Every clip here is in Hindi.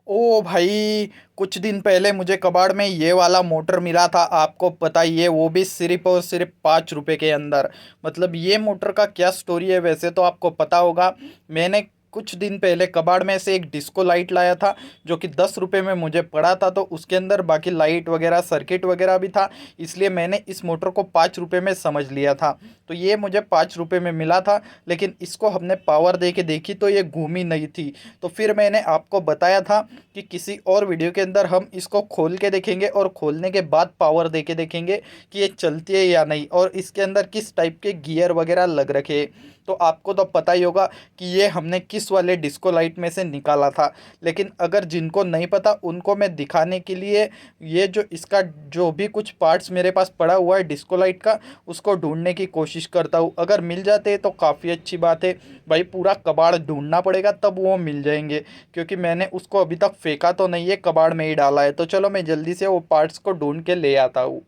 ओ भाई, कुछ दिन पहले मुझे कबाड़ में ये वाला मोटर मिला था, आपको पता ही है, वो भी सिर्फ और सिर्फ 5 रुपए के अंदर। मतलब ये मोटर का क्या स्टोरी है, वैसे तो आपको पता होगा। मैंने कुछ दिन पहले कबाड़ में से एक डिस्को लाइट लाया था, जो कि 10 रुपए में मुझे पड़ा था। तो उसके अंदर बाकी लाइट वगैरह सर्किट वगैरह भी था, इसलिए मैंने इस मोटर को 5 रुपए में समझ लिया था। तो ये मुझे 5 रुपए में मिला था, लेकिन इसको हमने पावर दे के देखी तो ये घूमी नहीं थी। तो फिर मैंने आपको बताया था कि किसी और वीडियो के अंदर हम इसको खोल के देखेंगे और खोलने के बाद पावर दे के देखेंगे कि ये चलती है या नहीं, और इसके अंदर किस टाइप के गियर वगैरह लग रखे। तो आपको तो पता ही होगा कि ये हमने किस वाले डिस्को लाइट में से निकाला था। लेकिन अगर जिनको नहीं पता उनको मैं दिखाने के लिए ये जो इसका जो भी कुछ पार्ट्स मेरे पास पड़ा हुआ है डिस्को लाइट का, उसको ढूंढने की कोशिश करता हूँ। अगर मिल जाते हैं तो काफ़ी अच्छी बात है। भाई पूरा कबाड़ ढूंढना पड़ेगा तब वो मिल जाएंगे, क्योंकि मैंने उसको अभी तक फेंका तो नहीं है, कबाड़ में ही डाला है। तो चलो मैं जल्दी से वो पार्ट्स को ढूंढ के ले आता हूँ।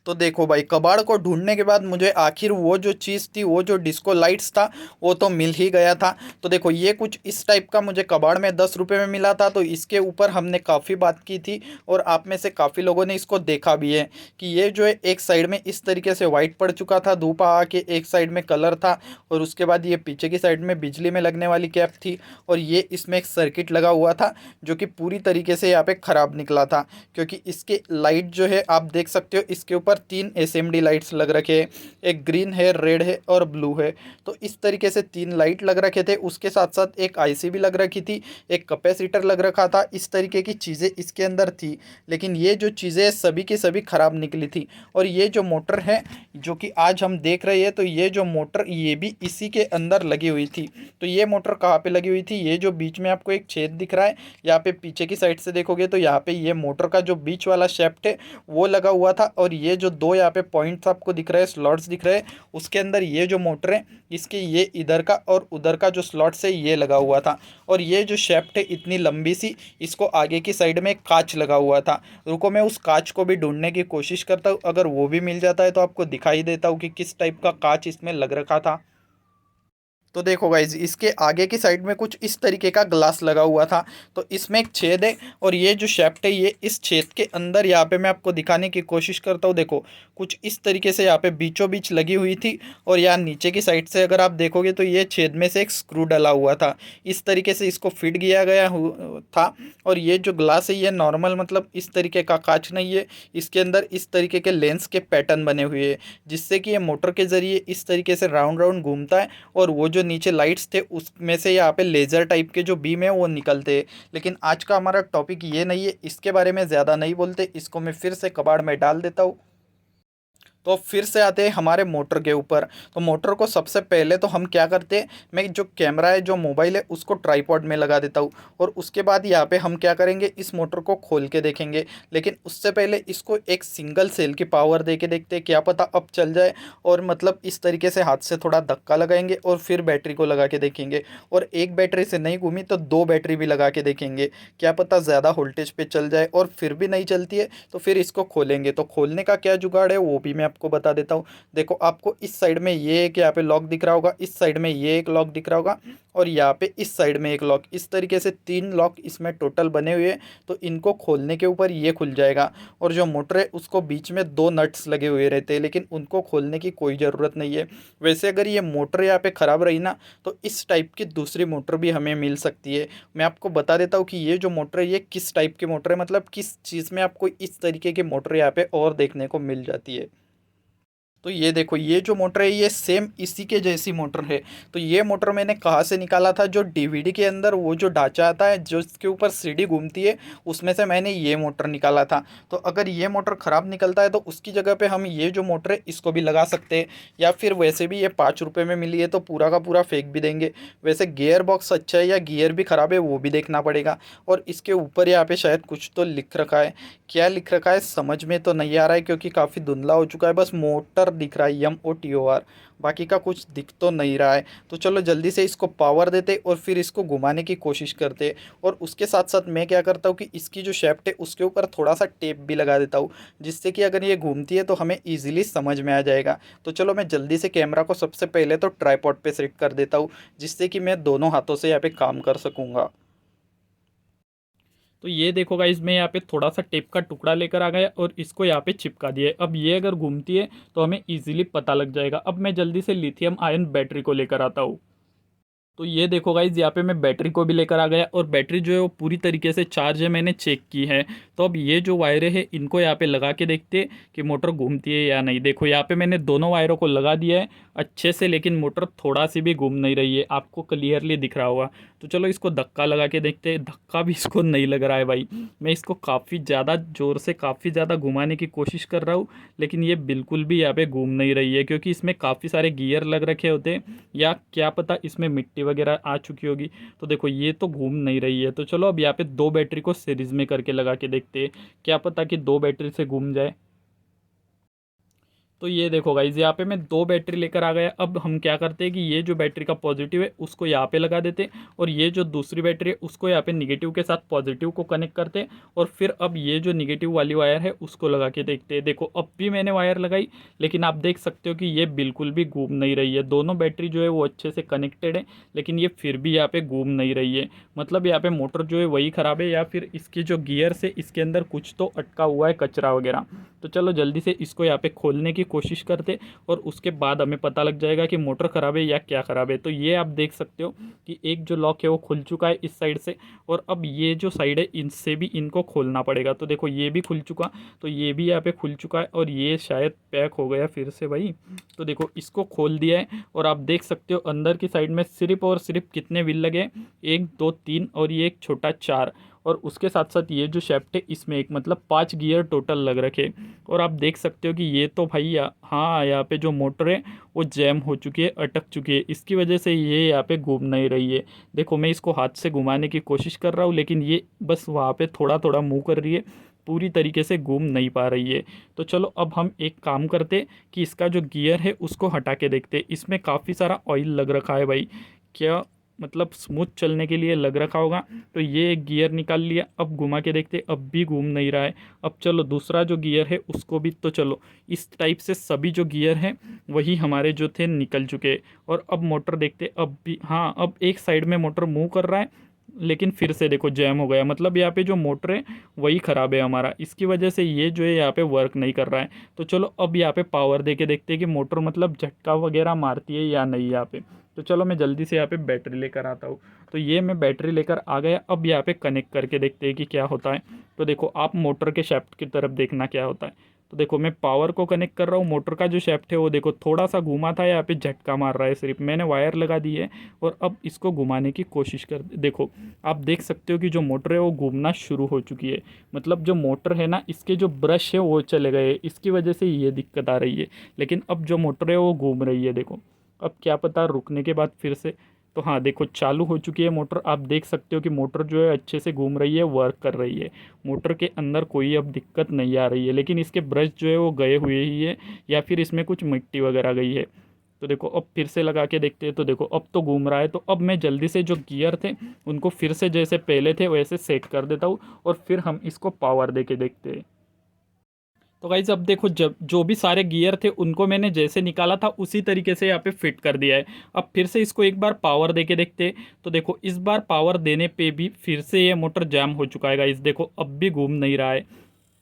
तो देखो भाई, कबाड़ को ढूंढने के बाद मुझे आखिर वो जो चीज़ थी, वो जो डिस्को लाइट्स था, वो तो मिल ही गया था। तो देखो ये कुछ इस टाइप का मुझे कबाड़ में 10 रुपए में मिला था। तो इसके ऊपर हमने काफ़ी बात की थी, और आप में से काफ़ी लोगों ने इसको देखा भी है कि ये जो है एक साइड में इस तरीके से वाइट पड़ चुका था, धूप आके एक साइड में कलर था, और उसके बाद ये पीछे की साइड में बिजली में लगने वाली कैप थी, और ये इसमें एक सर्किट लगा हुआ था जो कि पूरी तरीके से यहाँ पे ख़राब निकला था। क्योंकि इसके लाइट जो है आप देख सकते हो, इसके ऊपर 3 एसएमडी लाइट्स लग रखे हैं। एक ग्रीन है, रेड है और ब्लू है। तो इस तरीके से 3 लाइट लग रखे थे। उसके साथ साथ एक आईसी भी लग रखी थी, एक कैपेसिटर लग रखा था। इस तरीके की चीज़ें इसके अंदर थी, लेकिन ये जो चीज़ें सभी की सभी ख़राब निकली थी। और ये जो मोटर है जो कि आज हम देख रहे हैं, तो ये जो मोटर ये भी इसी के अंदर लगी हुई थी। तो ये मोटर कहाँ पे लगी हुई थी, ये जो बीच में आपको एक छेद दिख रहा है, यहाँ पे पीछे की साइड से देखोगे तो यहाँ पे ये मोटर का जो बीच वाला शेफ्ट है वो लगा हुआ था। और ये जो दो यहाँ पे पॉइंट्स आपको दिख रहे हैं, स्लॉट्स दिख रहे हैं, उसके अंदर ये जो मोटर है, इसके ये इधर का और उधर का जो स्लॉट्स है ये लगा हुआ था। और ये जो शेफ्ट है इतनी लंबी सी, इसको आगे की साइड में एक कांच लगा हुआ था। रुको मैं उस कांच को भी ढूंढने की कोशिश करता हूँ, अगर वो भी मिल जाता है तो आपको दिखाई देता हूँ कि किस टाइप का कांच इसमें लग रखा था। तो देखो गाइज, इसके आगे की साइड में कुछ इस तरीके का ग्लास लगा हुआ था। तो इसमें एक छेद है, और ये जो शेफ्ट है ये इस छेद के अंदर, यहाँ पे मैं आपको दिखाने की कोशिश करता हूँ। देखो कुछ इस तरीके से यहाँ पे बीचों बीच लगी हुई थी, और यहाँ नीचे की साइड से अगर आप देखोगे तो ये छेद में से एक स्क्रू डला हुआ था। इस तरीके से इसको फिट किया गया था। और ये जो ग्लास है ये नॉर्मल मतलब इस तरीके का कांच नहीं है, इसके अंदर इस तरीके के लेंस के पैटर्न बने हुए हैं, जिससे कि ये मोटर के ज़रिए इस तरीके से राउंड राउंड घूमता है। और वो जो नीचे लाइट्स थे उसमें से यहाँ पे लेज़र टाइप के जो बीम है वो निकलते हैं। लेकिन आज का हमारा टॉपिक ये नहीं है, इसके बारे में ज़्यादा नहीं बोलते, इसको मैं फिर से कबाड़ में डाल देता हूँ। तो फिर से आते हैं हमारे मोटर के ऊपर। तो मोटर को सबसे पहले तो हम क्या करते हैं, मैं जो कैमरा है जो मोबाइल है उसको ट्राईपॉड में लगा देता हूँ, और उसके बाद यहाँ पे हम क्या करेंगे, इस मोटर को खोल के देखेंगे। लेकिन उससे पहले इसको एक सिंगल सेल की पावर दे के देखते हैं, क्या पता अब चल जाए। और मतलब इस तरीके से हाथ से थोड़ा धक्का लगाएंगे और फिर बैटरी को लगा के देखेंगे। और एक बैटरी से नहीं घूमी तो दो बैटरी भी लगा के देखेंगे, क्या पता ज़्यादा वोल्टेज पे चल जाए। और फिर भी नहीं चलती है तो फिर इसको खोलेंगे। तो खोलने का क्या जुगाड़ है वो भी मैं आपको बता देता हूँ। देखो आपको इस साइड में ये एक यहाँ पे लॉक दिख रहा होगा, इस साइड में ये एक लॉक दिख रहा होगा, और यहाँ पे इस साइड में एक लॉक। इस तरीके से 3 लॉक इसमें टोटल बने हुए हैं। तो इनको खोलने के ऊपर ये खुल जाएगा। और जो मोटर है उसको बीच में 2 नट्स लगे हुए रहते हैं, लेकिन उनको खोलने की कोई ज़रूरत नहीं है। वैसे अगर ये मोटर यहाँ पे ख़राब रही ना, तो इस टाइप की दूसरी मोटर भी हमें मिल सकती है। मैं आपको बता देता हूँ कि ये जो मोटर है ये किस टाइप की मोटर है, मतलब किस चीज़ में आपको इस तरीके की मोटर यहाँ पे और देखने को मिल जाती है। तो ये देखो, ये जो मोटर है ये सेम इसी के जैसी मोटर है। तो ये मोटर मैंने कहाँ से निकाला था, जो डीवीडी के अंदर वो जो ढांचा आता है जो इसके ऊपर सीडी घूमती है, उसमें से मैंने ये मोटर निकाला था। तो अगर ये मोटर ख़राब निकलता है तो उसकी जगह पे हम ये जो मोटर है इसको भी लगा सकते हैं, या फिर वैसे भी ये 5 रुपये में मिली है तो पूरा का पूरा फेंक भी देंगे। वैसे गियर बॉक्स अच्छा है या गियर भी ख़राब है वो भी देखना पड़ेगा। और इसके ऊपर यहाँ पे शायद कुछ तो लिख रखा है, क्या लिख रखा है समझ में तो नहीं आ रहा है, क्योंकि काफ़ी धुंधला हो चुका है। बस मोटर दिख रहा है, MOTOR, बाकी का कुछ दिख तो नहीं रहा है। तो चलो जल्दी से इसको पावर देते और फिर इसको घुमाने की कोशिश करते। और उसके साथ साथ मैं क्या करता हूँ कि इसकी जो शेफ्ट है उसके ऊपर थोड़ा सा टेप भी लगा देता हूँ, जिससे कि अगर ये घूमती है तो हमें ईजिली समझ में आ जाएगा। तो चलो मैं जल्दी से कैमरा को सबसे पहले तो ट्राईपॉड पे सेट कर देता हूँ, जिससे कि मैं दोनों हाथों से यहाँ पे काम कर सकूँगा। तो ये देखो गाइस, मैं यहाँ पे थोड़ा सा टेप का टुकड़ा लेकर आ गया और इसको यहाँ पे चिपका दिया है। अब ये अगर घूमती है तो हमें इजीली पता लग जाएगा। अब मैं जल्दी से लिथियम आयन बैटरी को लेकर आता हूँ। तो ये देखो गाइज, यहाँ पे मैं बैटरी को भी लेकर आ गया और बैटरी जो है वो पूरी तरीके से चार्ज है, मैंने चेक की है। तो अब ये जो वायरें हैं इनको यहाँ पे लगा के देखते हैं कि मोटर घूमती है या नहीं। देखो यहाँ पे मैंने दोनों वायरों को लगा दिया है अच्छे से, लेकिन मोटर थोड़ा सी भी घूम नहीं रही है, आपको क्लियरली दिख रहा होगा। तो चलो इसको धक्का लगा के देखते हैं। धक्का भी इसको नहीं लग रहा है भाई। मैं इसको काफ़ी ज़्यादा ज़ोर से काफ़ी ज़्यादा घुमाने की कोशिश कर रहा हूँ, लेकिन ये बिल्कुल भी यहाँ पे घूम नहीं रही है, क्योंकि इसमें काफ़ी सारे गियर लग रखे होते हैं, या क्या पता इसमें मिट्टी वगैरह आ चुकी होगी। तो देखो ये तो घूम नहीं रही है। तो चलो अब यहाँ पे दो बैटरी को सीरीज में करके लगा के देखते हैं, क्या पता कि दो बैटरी से घूम जाए। तो ये देखो गाइज, यहाँ पे मैं दो बैटरी लेकर आ गया। अब हम क्या करते हैं कि ये जो बैटरी का पॉजिटिव है उसको यहाँ पे लगा देते हैं, और ये जो दूसरी बैटरी है उसको यहाँ पे निगेटिव के साथ पॉजिटिव को कनेक्ट करते हैं, और फिर अब ये जो निगेटिव वाली वायर है उसको लगा के देखते हैं। देखो अब भी मैंने वायर लगाई, लेकिन आप देख सकते हो कि ये बिल्कुल भी घूम नहीं रही है। दोनों बैटरी जो है वो अच्छे से कनेक्टेड है, लेकिन ये फिर भी यहाँ पे घूम नहीं रही है। मतलब यहाँ पे मोटर जो है वही ख़राब है, या फिर इसके जो गियर से इसके अंदर कुछ तो अटका हुआ है, कचरा वगैरह। तो चलो जल्दी से इसको यहाँ पे खोलने की कोशिश करते, और उसके बाद हमें पता लग जाएगा कि मोटर ख़राब है या क्या ख़राब है। तो ये आप देख सकते हो कि एक जो लॉक है वो खुल चुका है इस साइड से, और अब ये जो साइड है इनसे भी इनको खोलना पड़ेगा। तो देखो ये भी खुल चुका, तो ये भी यहाँ पे खुल चुका है, और ये शायद पैक हो गया फिर से भाई। तो देखो इसको खोल दिया है, और आप देख सकते हो अंदर की साइड में सिर्फ और सिर्फ कितने व्हील लगे, 1 2 3, और ये एक छोटा 4, और उसके साथ साथ ये जो शेफ्ट है इसमें एक, मतलब 5 गियर टोटल लग रखे। और आप देख सकते हो कि ये तो भाई हाँ, यहाँ पे जो मोटर है वो जैम हो चुकी है, अटक चुकी है, इसकी वजह से ये यहाँ पे घूम नहीं रही है। देखो मैं इसको हाथ से घुमाने की कोशिश कर रहा हूँ, लेकिन ये बस वहाँ पे थोड़ा थोड़ा मूव कर रही है, पूरी तरीके से घूम नहीं पा रही है। तो चलो अब हम एक काम करते कि इसका जो गियर है उसको हटा के देखते। इसमें काफ़ी सारा ऑयल लग रखा है भाई, क्या मतलब स्मूथ चलने के लिए लग रखा होगा। तो ये एक गियर निकाल लिया, अब घुमा के देखते, अब भी घूम नहीं रहा है। अब चलो दूसरा जो गियर है उसको भी, तो चलो इस टाइप से सभी जो गियर हैं वही हमारे जो थे निकल चुके। और अब मोटर देखते, अब भी हाँ, अब एक साइड में मोटर मूव कर रहा है, लेकिन फिर से देखो जैम हो गया। मतलब यहाँ पे जो मोटर है वही ख़राब है हमारा, इसकी वजह से ये जो है यहाँ पे वर्क नहीं कर रहा है। तो चलो अब यहाँ पे पावर दे के देखते हैं कि मोटर मतलब झटका वगैरह मारती है या नहीं यहाँ पे। तो चलो मैं जल्दी से यहाँ पे बैटरी लेकर आता हूँ। तो ये मैं बैटरी लेकर आ गया। अब यहाँ पे कनेक्ट करके देखते हैं कि क्या होता है। तो देखो आप मोटर के शाफ्ट की तरफ देखना क्या होता है। तो देखो मैं पावर को कनेक्ट कर रहा हूँ, मोटर का जो शाफ्ट है वो देखो थोड़ा सा घूमा था, यहाँ पे झटका मार रहा है। सिर्फ मैंने वायर लगा दी है, और अब इसको घुमाने की कोशिश कर, देखो आप देख सकते हो कि जो मोटर है वो घूमना शुरू हो चुकी है। मतलब जो मोटर है ना, इसके जो ब्रश है वो चले गए, इसकी वजह से ये दिक्कत आ रही है। लेकिन अब जो मोटर है वो घूम रही है। देखो अब क्या पता रुकने के बाद फिर से, तो हाँ देखो चालू हो चुकी है मोटर। आप देख सकते हो कि मोटर जो है अच्छे से घूम रही है, वर्क कर रही है। मोटर के अंदर कोई अब दिक्कत नहीं आ रही है, लेकिन इसके ब्रश जो है वो गए हुए ही है, या फिर इसमें कुछ मिट्टी वगैरह गई है। तो देखो अब फिर से लगा के देखते हैं। तो देखो अब तो घूम रहा है। तो अब मैं जल्दी से जो गियर थे उनको फिर से जैसे पहले थे वैसे सेट कर देता हूँ, और फिर हम इसको पावर दे के देखते हैं। तो गाइज अब देखो, जब जो भी सारे गियर थे उनको मैंने जैसे निकाला था उसी तरीके से यहाँ पे फिट कर दिया है। अब फिर से इसको एक बार पावर दे के देखते हैं। तो देखो इस बार पावर देने पे भी फिर से ये मोटर जैम हो चुका है गाइज। देखो अब भी घूम नहीं रहा है।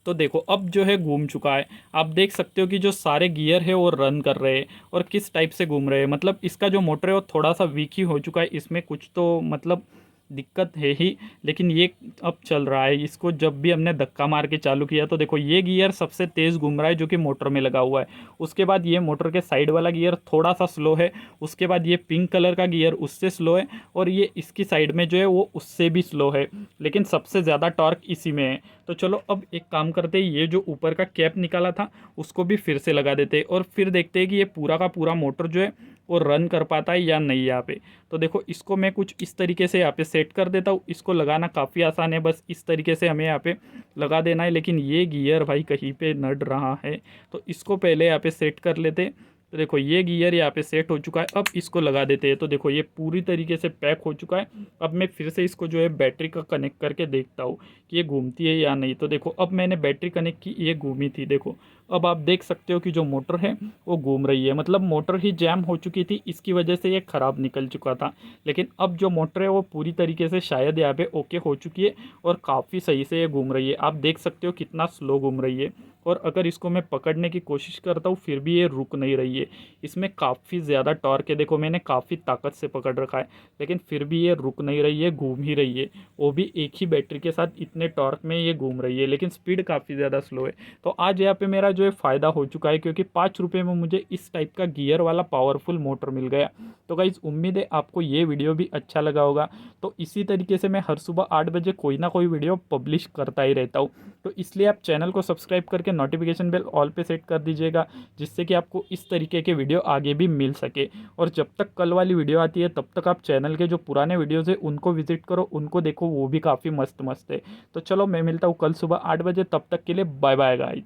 तो देखो अब जो है घूम चुका है। आप देख सकते हो कि जो सारे गियर है वो रन कर रहे हैं, और किस टाइप से घूम रहे हैं। मतलब इसका जो मोटर है वो थोड़ा सा वीक ही हो चुका है, इसमें कुछ तो मतलब दिक्कत है ही, लेकिन ये अब चल रहा है। इसको जब भी हमने धक्का मार के चालू किया तो देखो ये गियर सबसे तेज़ घूम रहा है जो कि मोटर में लगा हुआ है। उसके बाद ये मोटर के साइड वाला गियर थोड़ा सा स्लो है। उसके बाद ये पिंक कलर का गियर उससे स्लो है, और ये इसकी साइड में जो है वो उससे भी स्लो है, लेकिन सबसे ज़्यादा टॉर्क इसी में है। तो चलो अब एक काम करते हैं, ये जो ऊपर का कैप निकाला था उसको भी फिर से लगा देते हैं, और फिर देखते हैं कि ये पूरा का पूरा मोटर जो है वो रन कर पाता है या नहीं यहाँ पे। तो देखो इसको मैं कुछ इस तरीके से यहाँ पे सेट कर देता हूँ। इसको लगाना काफ़ी आसान है, बस इस तरीके से हमें यहाँ पे लगा देना है। लेकिन ये गियर भाई कहीं पे नड़ रहा है, तो इसको पहले यहाँ पे सेट कर लेते। तो देखो ये गियर यहाँ पे सेट हो चुका है। अब इसको लगा देते हैं। तो देखो ये पूरी तरीके से पैक हो चुका है। अब मैं फिर से इसको जो है बैटरी का कनेक्ट करके देखता हूँ कि ये घूमती है या नहीं। तो देखो अब मैंने बैटरी कनेक्ट की, ये घूमी थी। देखो अब आप देख सकते हो कि जो मोटर है वो घूम रही है, मतलब मोटर ही जैम हो चुकी थी, इसकी वजह से ये ख़राब निकल चुका था। लेकिन अब जो मोटर है वो पूरी तरीके से शायद यहाँ पे ओके हो चुकी है और काफ़ी सही से ये घूम रही है। आप देख सकते हो कितना स्लो घूम रही है। और अगर इसको मैं पकड़ने की कोशिश करता हूँ फिर भी ये रुक नहीं रही है। इसमें काफ़ी ज़्यादा टॉर्क है, देखो मैंने काफ़ी ताकत से पकड़ रखा है, लेकिन फिर भी ये रुक नहीं रही है, घूम ही रही है। वो भी एक ही बैटरी के साथ इतने टॉर्क में ये घूम रही है, लेकिन स्पीड काफ़ी ज़्यादा स्लो है। तो आज यहाँ पे मेरा जो है फ़ायदा हो चुका है, क्योंकि 5 रुपये में मुझे इस टाइप का गियर वाला पावरफुल मोटर मिल गया। तो गाइज़ उम्मीद है आपको ये वीडियो भी अच्छा लगा होगा। तो इसी तरीके से मैं हर सुबह 8 बजे कोई ना कोई वीडियो पब्लिश करता ही रहता हूँ। तो इसलिए आप चैनल को सब्सक्राइब करके नोटिफिकेशन बेल ऑल पे सेट कर दीजिएगा, जिससे कि आपको इस तरीके के वीडियो आगे भी मिल सके। और जब तक कल वाली वीडियो आती है तब तक आप चैनल के जो पुराने वीडियोज़ है उनको विजिट करो, उनको देखो, वो भी काफ़ी मस्त मस्त है। तो चलो मैं मिलता हूँ कल सुबह 8 बजे, तब तक के लिए बाय बाय गाइज।